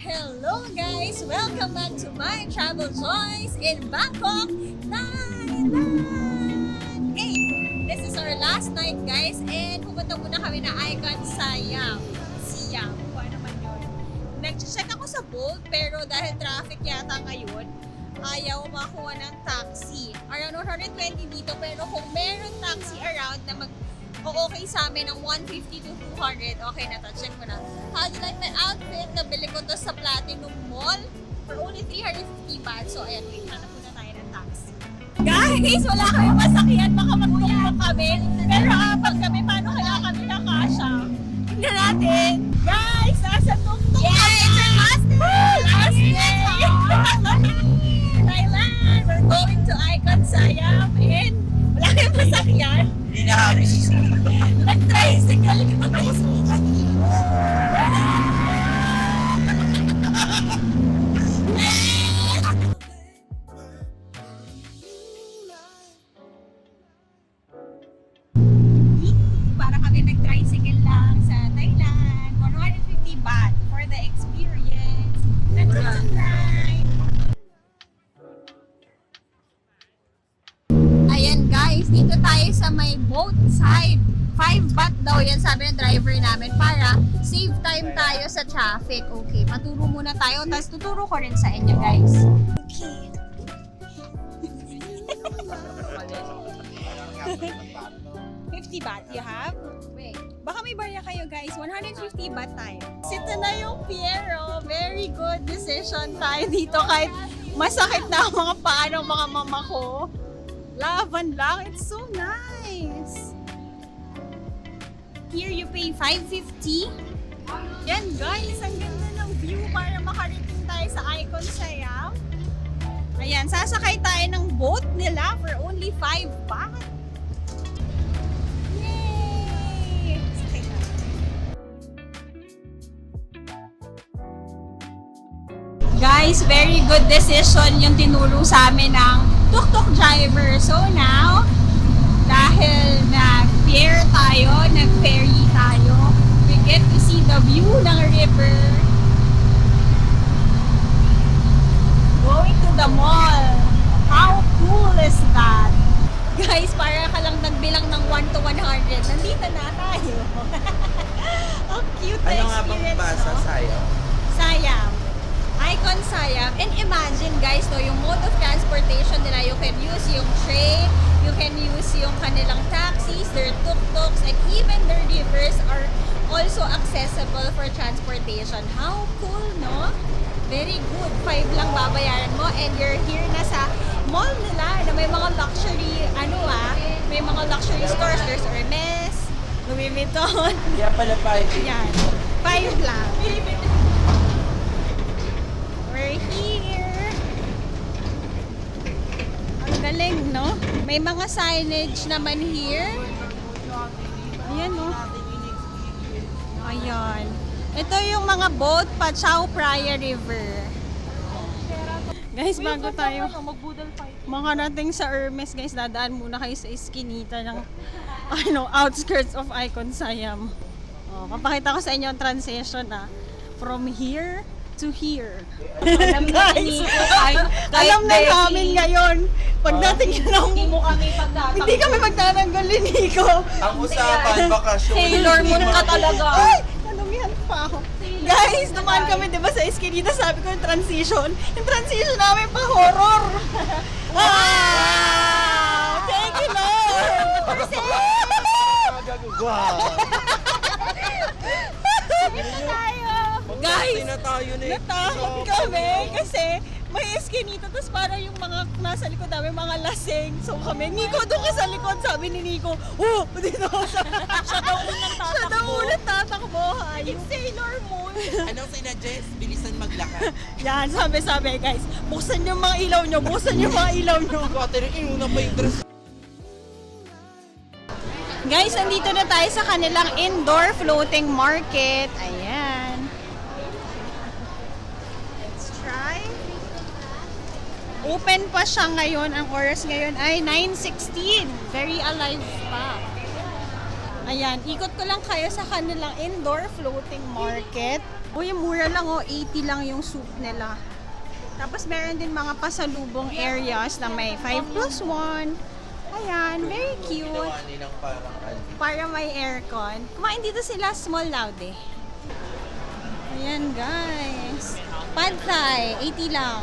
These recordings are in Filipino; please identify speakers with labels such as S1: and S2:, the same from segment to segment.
S1: Hello guys! Welcome back to my travel joys in Bangkok, Thailand! Hey! This is our last night guys and pupunta muna kami na Icon Siam. Kung ano man yun. Nag-check ako sa Bolt pero dahil traffic yata ngayon, ayaw makuha ng taxi. Around 120 dito pero kung meron taxi around na okay sa amin ng 150 to 200. Okay na to. Check mo na. How do you like my outfit? Nabili ko to sa Platinum Mall for only 350 baht. So, ayan. Wait, hanap muna tayo ng taxi. Guys, wala kayong masakyan. Baka magtuktok kami. Pero apat kami. Paano kaya kami nakasya? Tingnan natin. Guys, nasa tuktok kami. Yeah, it's our last day! Last day! Thailand! We're going to Icon Siam. And wala kayong masakyan.
S2: Hindi na habis.
S1: Nag-tricycle kami. Para kami nag-tricycle lang sa Thailand. 150 baht for the experience. Let's go tonight. Ayan guys, dito tayo sa may boat side. 5 baht daw yan sabi ng driver namin para save time tayo sa traffic. Okay, maturo muna tayo tapos tuturo ko rin sa inyo guys. Okay. 50 baht you have? Wait. Baka may barya kayo guys. 150 baht tayo. Ito na yung Piero. Very good decision tayo dito kahit masakit na ang mga paa ng mga mama ko. Laban lang. It's so nice. Here you pay 550. Yan guys, ang ganda ng view para makarating tayo sa Icon Siam. Ayan, sasakay tayo ng boat nila for only 5 baht. Yay! Sakay tayo. Guys, very good decision yung tinuro sa amin ng tuk-tuk driver. So now, dahil nag-pier tayo, nag-ferry tayo, we get to see the view ng river. Going to the mall. How cool is that? Guys, para ka lang nagbilang ng 1 to 100. Nandito na tayo. Ang cute na
S2: Ano nga bang
S1: experience,
S2: basa
S1: no?
S2: sa'yo?
S1: Siam. Icon Siam. And imagine guys, no, yung mode of transportation nila, you can use yung train, you can use yung kanilang taxis, their tuk-tuks, and even their rivers are also accessible for transportation. How cool, no? Very good. 5 lang babayaran mo and you're here na sa mall nila na may mga luxury, may mga luxury stores. There's Hermes, Louis Vuitton.
S2: Kaya pala pa
S1: Yan. 5 lang. We're here. Ang galing, no? May mga signage naman here. Ayan, no? Ayan. Ito yung mga boat pa Chao Phraya River. Guys, bago tayo makarating sa Hermes, guys, dadaan muna kayo sa iskinita ng outskirts of Icon Siam. Oh, papakita ko sa inyo ang transition from here to here. Guys, alam na namin ngayon. Pagdating na ng... Hindi kami magtatanggal ni Nico.
S2: Ang usapan, bakasyon.
S1: Sailor Moon ka talaga. Ay! Nalumihan pa ako. Guys, dumaan kami diba sa eskinita. Sabi ko yung transition. Yung transition namin pa horror. Wow! Thank you, Lord! For Guys, natakot kami kasi may eskinita tapos para yung mga nasa likod namin mga lasing. So kami, Nico doon ka sa likod, sabi ni Nico, oh, dito siya. Siya daw unang tatakbo. Yung Sailor Moon.
S2: Anong sinadjust? Bilisan maglakad.
S1: Yan, sabi guys, buksan yung mga ilaw nyo,
S2: Catering, inuna pa yung dress.
S1: Guys, nandito na tayo sa kanilang indoor floating market. Ayan. Let's try. Open pa siya ngayon. Ang oras ngayon ay 9:16. Very alive pa. Ayan, ikot ko lang kayo sa kanilang indoor floating market. Uy, mura lang oh, 80 lang yung soup nila. Tapos meron din mga pasalubong areas na may 5+1. Ayan, very cute.
S2: Ginawa nilang parang
S1: Para may aircon. Kumain dito sila, small loud eh. Ayan guys. Pad Thai, 80 lang.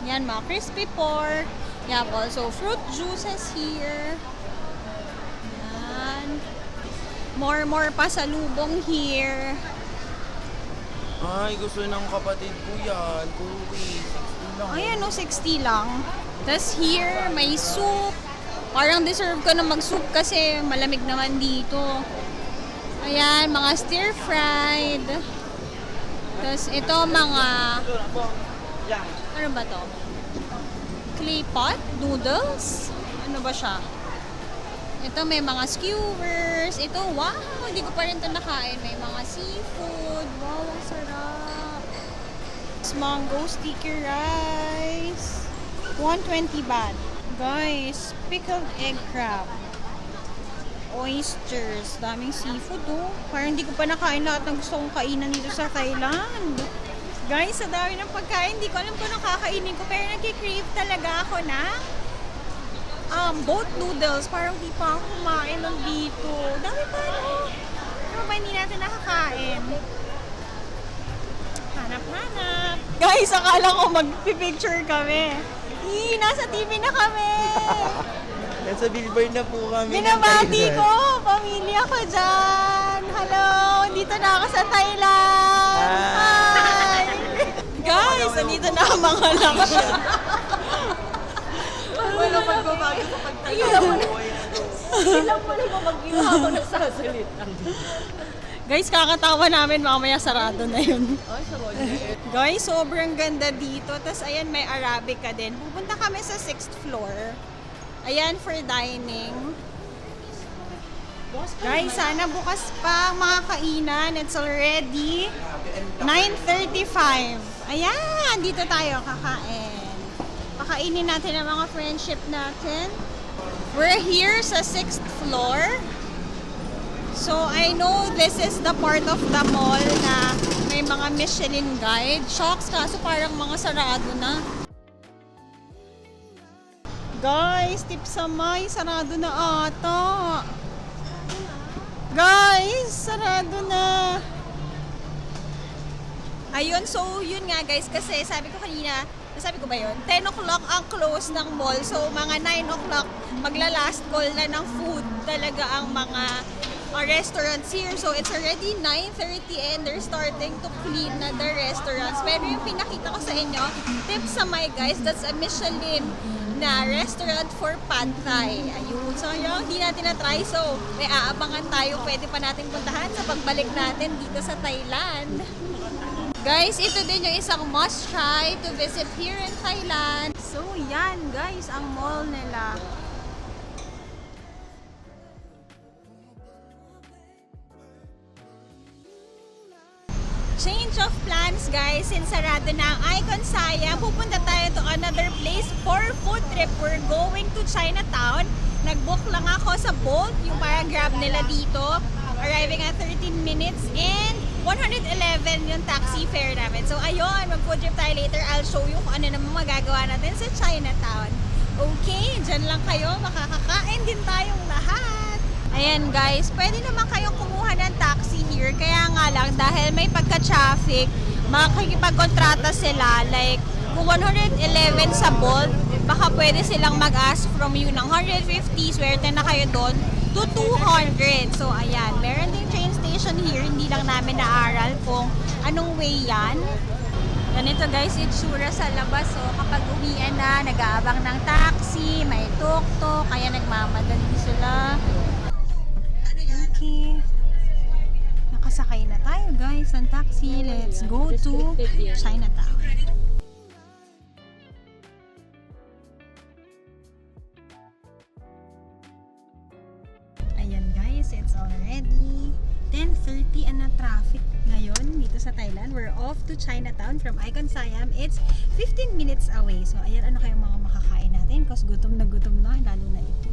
S1: Yan, mga crispy pork. You have also fruit juices here. Yan. More pasalubong here.
S2: Ay, gusto ng kapatid ko yan. Kuwi, 60 lang.
S1: Ayan, no, 60 lang. Tapos here, may soup. Parang deserve ko na mag-soup kasi malamig naman dito. Ayan, mga stir-fried. Tapos ito, mga... Ano ba to? Clay pot? Noodles? Ano ba siya? Ito, may mga skewers. Ito, wow! Hindi ko pa rin ito nakain. May mga seafood. Wow, ang sarap. Mango sticky rice. 120 baht. Guys, pickled egg crab. Oysters. Daming seafood, oh. Parang hindi ko pa nakain lahat ng gusto kong kainan dito sa Thailand. Guys, sa dami ng pagkain, hindi ko alam kung anong kakainin ko. Pero nagki-crave talaga ako na boat noodles. Parang di pa ako kumain ng dito. Dami pa, no? Pero ba hindi natin nakakain? Hanap-hanap. Guys, akala ko mag-picture kami. Nasa TV na kami.
S2: Nasa billboard na po kami.
S1: Binabati ko, pamilya ko dyan. Hello, dito na ako sa Thailand. Hi! Guys, nandito na ang mga lakas.
S2: Wala magbabago sa pagtagal.
S1: Ilang pala ko mag-iwa ako nagsasalita. Guys, kakatawa namin, mamaya sarado na yun.
S2: Ay, sarado.
S1: Guys, sobrang ganda dito. Tapos ayan, may Arabica din. Pupunta kami sa 6th floor. Ayan, for dining. Guys, sana bukas pa ang mga kainan. It's already 9:35. Ayan, dito tayo kakain. Pakainin natin ang mga friendship natin. We're here sa 6th floor. So, I know this is the part of the mall na may mga Michelin guide. Shocks, kaso parang mga sarado na. Guys, Tipsamay, sarado na ata. Guys, sarado na. Ayun, so yun nga guys, kasi sabi ko kanina, sabi ko ba yun? 10 o'clock ang close ng mall. So, mga 9 o'clock, magla-last call na ng food talaga ang mga restaurants here. So, it's already 9:30 and they're starting to clean na the restaurants. Pero yung pinakita ko sa inyo, Tipsamay guys, that's a Michelin na restaurant for Pad Thai. Ayun. So, yun, hindi natin na-try. So, may aabangan tayo. Pwede pa natin puntahan sa pagbalik natin dito sa Thailand. Guys, ito din yung isang must try to visit here in Thailand. So, yan guys, ang mall nila. Change of plans guys, since sarado na ang Icon Siam, pupunta tayo to another place for food trip. We're going to Chinatown. Nag-book lang ako sa Bolt, yung para grab nila dito. Arriving at 13 minutes and 111 yung taxi fare namin. So ayun, mag-food trip tayo later. I'll show you kung ano naman magagawa natin sa Chinatown. Okay, dyan lang kayo. Makakakain din tayong lahat. Ayan guys, pwede naman kayong kumuha ng taxi here. Kaya nga lang, dahil may pagka-traffic, makikipagkontrata sila. Like, kung 111 sa Bolt, baka pwede silang mag-ask from you ng 150. Swerte na kayo doon to 200. So, ayan. Meron din train station here. Hindi lang namin naaral kung anong way yan. Ganito guys, itsura sa labas. So, kapag uwian na, nag-aabang ng taxi, may tuk-tuk, kaya nagmamadali sila. Okay. Nakasakay na tayo guys ng taxi. Let's go to Chinatown. Ayan guys, it's already 10:30 and na traffic ngayon dito sa Thailand. We're off to Chinatown from Icon Siam. It's 15 minutes away. So ayan, ano kayong mga makakain natin? Kasi gutom na lalo na ito.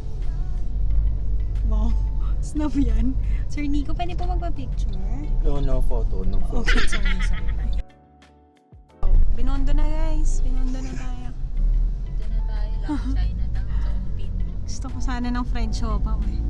S1: Wow. Snap yan. Sir Nico, pwede po magpa-picture?
S2: No photo.
S1: Okay, sorry. Binondo na guys. Binondo na tayo.
S3: Dito na tayo lang, Chinatown sa Umpin.
S1: Gusto ko sana ng fried siopaw eh.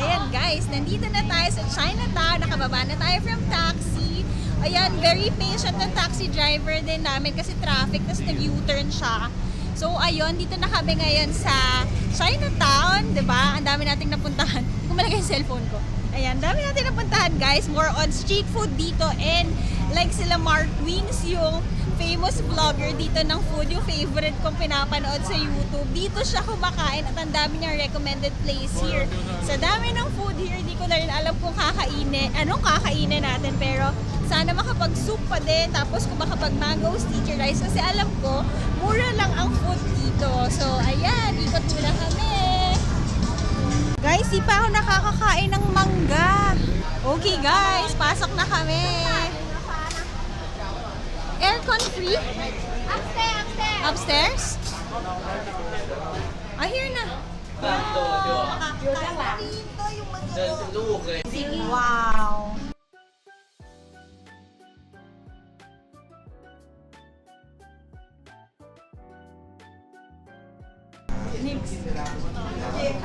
S1: Ayan guys, nandito na tayo sa Chinatown. Nakababa na tayo from taxi. Ayan, very patient ng taxi driver din namin kasi traffic, tapos nag-U-turn siya. So ayun, dito na kami ngayon sa Chinatown, 'di ba? Ang dami nating napuntahan. Kung malagay yung cellphone ko. Ayan, dami natin napuntahan guys. More on street food dito and like sila Mark Wings, yung famous vlogger dito ng food, yung favorite kong pinapanood sa YouTube. Dito siya kumakain at ang dami niyang recommended place here. Sa dami ng food here, di ko na rin alam kung anong kakainin natin, pero sana makapag-soup pa din, tapos kung makapag-mango sticky rice kasi alam ko, mura lang ang food dito. So, ayan, ikot muna kami. Guys, di pa ako nakakakain ng mangga. Okay guys, pasok na kami. Aircon free? Upstairs. Ah, here na. Dito yung mangga. Wow.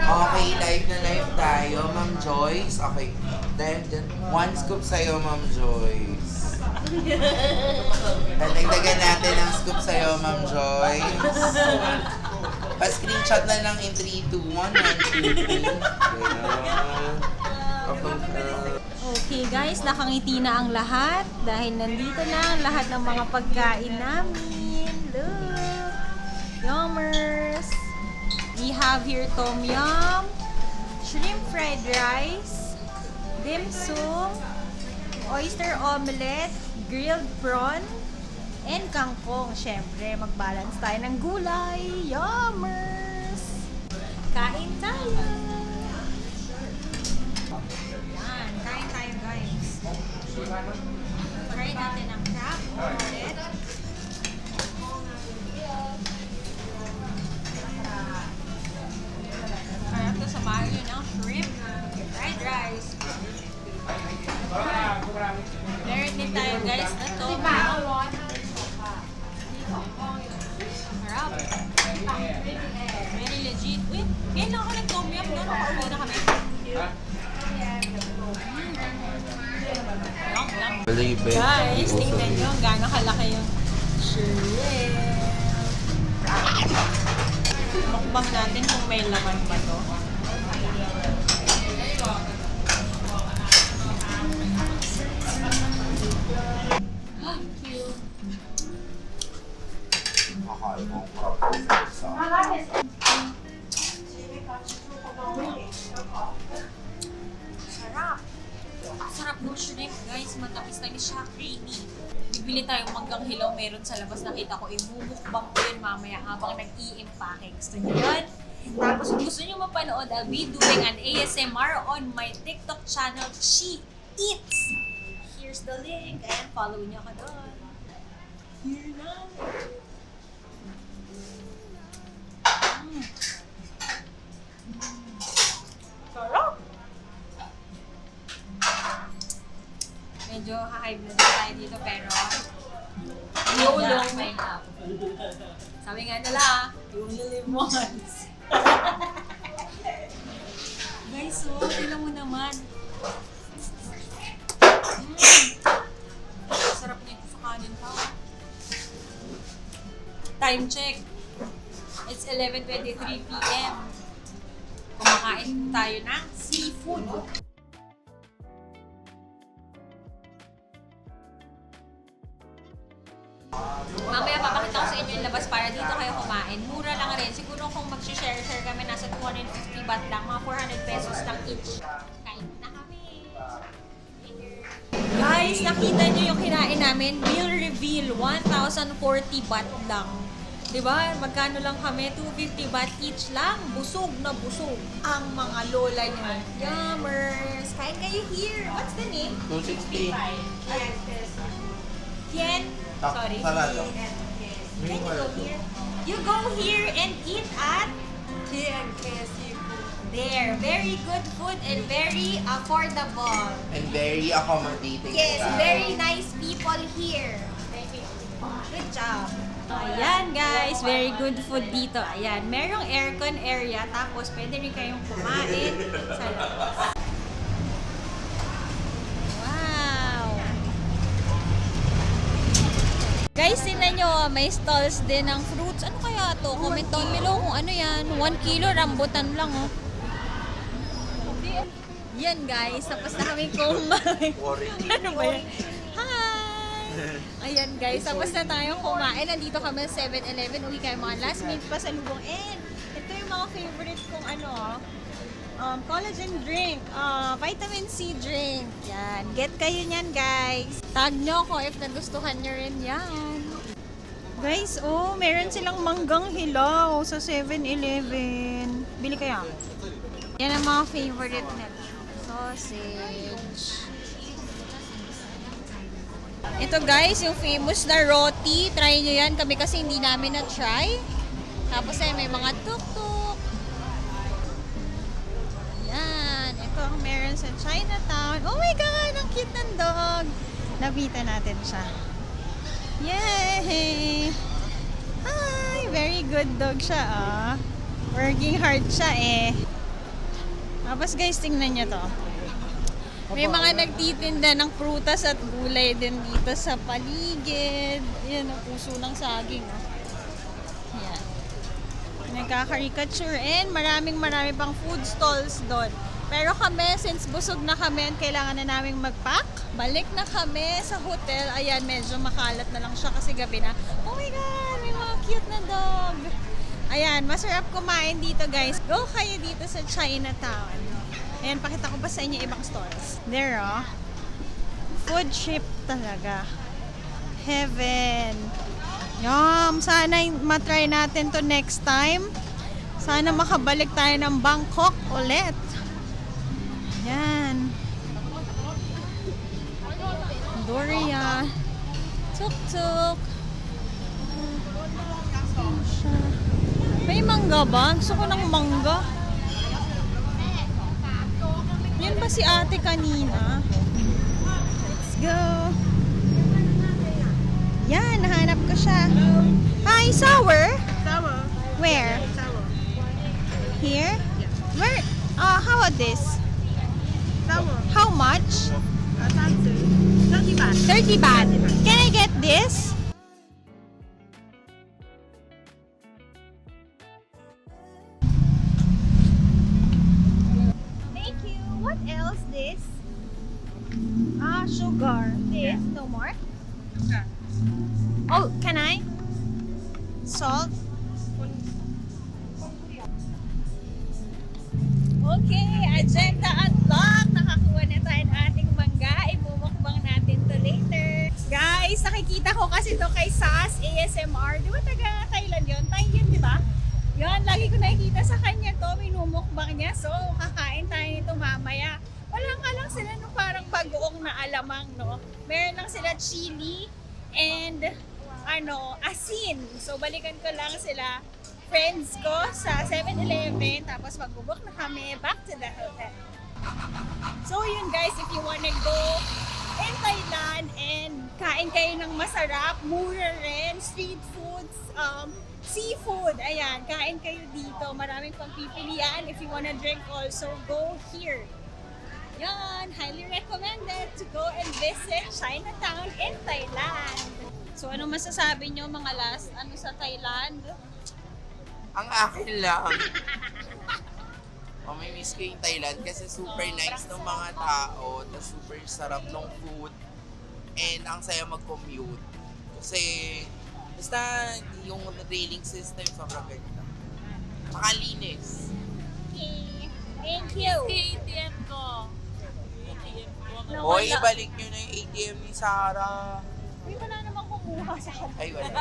S2: Okay, live na live tayo, Ma'am Joyce. Okay, dahil one scoop sa'yo, Ma'am Joyce. Dadagdagan natin ang scoop sa'yo, Ma'am Joyce. Pa-screenshot na lang in 3, 2, 1, 1, 2, 3.
S1: Okay guys, nakangiti na ang lahat dahil nandito na ang lahat ng mga pagkain namin. Look! Yummers! We have here tom yum, shrimp fried rice, dim sum, oyster omelette, grilled prawn, and kangkong. Siyempre, mag-balance tayo ng gulay. Yummers! Kain tayo! Yan, kain tayo guys. Try natin ang crab omelette. Sarap to sa Mario ng shrimp, fried rice. Meron din tayo guys na to. Sarap. Very legit. Uy, ngayon lang ako nag-tom yum, no? Nakauwi na kami.
S2: Believe it.
S1: Guys, tingnan nyo gano'ng kalaki yung shrimp. Mukbang natin kung may laman pa to. Sarap! Sarap ng shrimp, guys. Matamis-tamis siya, creamy. Bibili tayong manggang hilaw, meron sa labas. Nakita ko, imumukbang ko yun mamaya habang nag-i-impake. Gusto niyo yun? Tapos kung gusto niyo mapanood, I'll be doing an ASMR on my TikTok channel, She Eats. Here's the link. Ayan, follow niyo ako doon. Here na. Sarap! Medyo high blood tayo dito pero yung sabi nga nila, you only live once. Guys, so, tignan mo naman. Sarap nito sa kanin pa. Time check. It's 11:23 p.m. Kumakain tayo ng seafood. Mamaya papakita ko sa inyo yung labas para dito kayo kumain. Mura lang rin. Siguro kung mag-share kami, nasa 250 baht lang. Mga 400 pesos lang each. Kain na kami. Guys, nakita nyo yung kinain namin. Meal reveal, 1,040 baht lang. Diba? Magkano lang kami? 250 baht each lang. Busog na busog ang mga lola nyo. Yummers! Kain kayo here. What's the name?
S2: 260.
S1: Tien. Sorry.
S2: Salado.
S1: Can you go here? You go here and eat at KNK Seafood. There, very good food and very affordable.
S2: And very accommodating.
S1: Yes,
S2: style.
S1: very nice people here. Good job. Ayan guys, very good food dito. Ayan, merong aircon area tapos pwede rin kayong kumain sa labas. Wow! Guys, tingnan nyo, may stalls din ng fruits. Ano kaya to? Comment down below kung ano yan. 1 kilo, rambutan lang oh. Yan guys, tapos na kami kumain. Ano ba yan? Hi! Ayan guys, tapos na tayong kumain. Nandito kami sa 7-Eleven. Uwi kayo mga last minute pa sa lubong. And ito yung mga favorite kong collagen drink. Vitamin C drink. Yan. Get kayo niyan guys. Tag nyo ko if nagustuhan nyo rin yan. Guys, meron silang manggang hilaw sa 7-Eleven. Bili kaya? Yan ang mga favorite nila. Sausage. Ito guys, yung famous na roti. Try nyo yan. Kami kasi hindi namin na-try. Tapos ay may mga tuk-tuk. Yan. Ito ang meron sa Chinatown. Oh my God! Ang cute ng dog. Lapitan natin siya. Yay! Hi! Very good dog siya Working hard siya Tapos guys, tingnan nyo to. May mga nagtitinda ng prutas at gulay din dito sa paligid. Yan, ang puso ng saging. Yan. Nagkaka-caricature and marami pang food stalls doon. Pero kami, since busog na kami, kailangan na naming mag-pack. Balik na kami sa hotel. Ayan, medyo makalat na lang siya kasi gabi na. Oh my God! May mga cute na dog! Ayan, masarap kumain dito guys. Go kayo dito sa Chinatown. Ayan, pakita ko pa sa inyo ibang stores. There, food trip talaga. Heaven. Yum! Sana matry natin to next time. Sana makabalik tayo ng Bangkok ulit. Ayan. Doria. Tuk-tuk. May mangga ba? Gusto ko ng mangga. Yan ba si ate kanina? Let's go. Yan, nahanap ko siya. Hi, sour?
S4: Sour.
S1: Where?
S4: Sour.
S1: Here? Where? How about this?
S4: Sour.
S1: How much?
S4: 30 baht.
S1: 30 baht. Can I get this? Thank you. What else this? Sugar. This? No more? Oh, can I? Salt? Okay, agenda unlocked. Nakakuha na tayo ng ating mangga. Ibumukbang natin to later. Guys, nakikita ko kasi to kay Sas ASMR. Di ba taga Thailand yun? Thailand, di ba? Yun, lagi ko nakikita sa kanya to. Minumukbang niya. So, kakain tayo nito mamaya. Wala nga lang sila no parang bagoong na alamang, no? Meron lang sila chili and asin. So, balikan ko lang sila friends ko sa 7-Eleven. Tapos magbubuk na kami back to the hotel. So, yun guys, if you wanna go in Thailand and kain kayo ng masarap, mura rin, street foods, seafood, ayan, kain kayo dito. Maraming pagpipilian. If you wanna drink also, go here. Yan, highly recommended to go and visit Chinatown in Thailand. So, ano masasabi nyo mga last, sa Thailand?
S2: Ang akin lang. May miss ko yung Thailand kasi super nice ng mga tao, tapos super sarap ng food, and ang saya mag-commute. Kasi, basta yung railing system sobrang ganda. Makalinis.
S1: Okay. Thank you.
S3: ATM ko.
S2: Hoy, ibalik nyo na yung ATM ni Sarah.
S1: Uy, wala namang kumuha sa kanila.
S2: Ay, wala.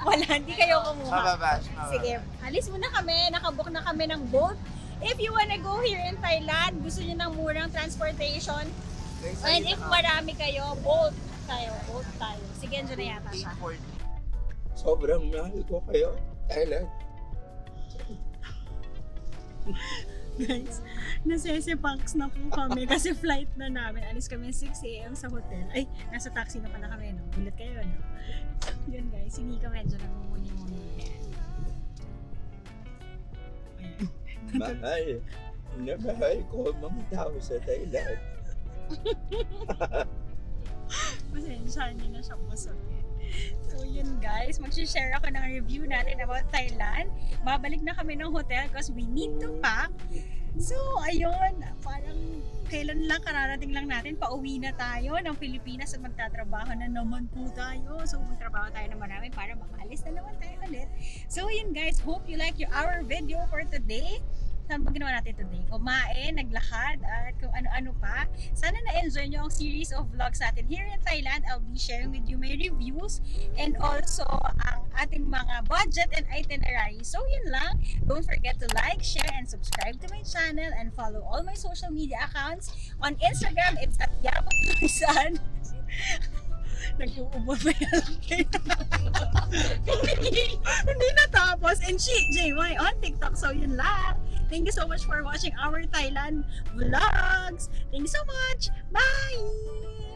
S1: Wala, hindi kayo kumuha.
S2: Mababash.
S1: Sige, alis muna kami. Nakabook na kami ng boat. If you wanna go here in Thailand, gusto nyo ng murang transportation, and if marami kayo, boat tayo. Sige, andyan na yata siya.
S2: sobrang mahal ko kayo. Thailand.
S1: Guys, nasesipax na po kami kasi flight na namin. Alis kami 6 a.m. sa hotel. Ay, nasa taxi na pala kami, no? Gulat kayo, no? Yun guys, hindi ka medyo namumuni-muni.
S2: Mahal. Mahal ko ang mga tao sa Thailand.
S1: Pasensya, hindi na siya busog eh. So yun guys, mag-share ako ng review natin about Thailand. Babalik na kami ng hotel because we need to pack. So ayun, parang kailan lang, kararating lang natin, pauwi na tayo ng Pilipinas at magtatrabaho na naman po tayo. So magtrabaho tayo na marami para makaalis na naman tayo ulit. So yun guys, hope you like our video for today. Saan ba ginawa natin today? Kumain, naglakad, at kung ano-ano pa. Sana na-enjoy nyo ang series of vlogs natin here in Thailand. I'll be sharing with you my reviews and also ang ating mga budget and itinerary. So yun lang. Don't forget to like, share, and subscribe to my channel and follow all my social media accounts. On Instagram, it's at Yaman. Nag-uubo ba yan? Hindi natapos. And she, JY on TikTok. So yun lang. Thank you so much for watching our Thailand vlogs. Thank you so much. Bye!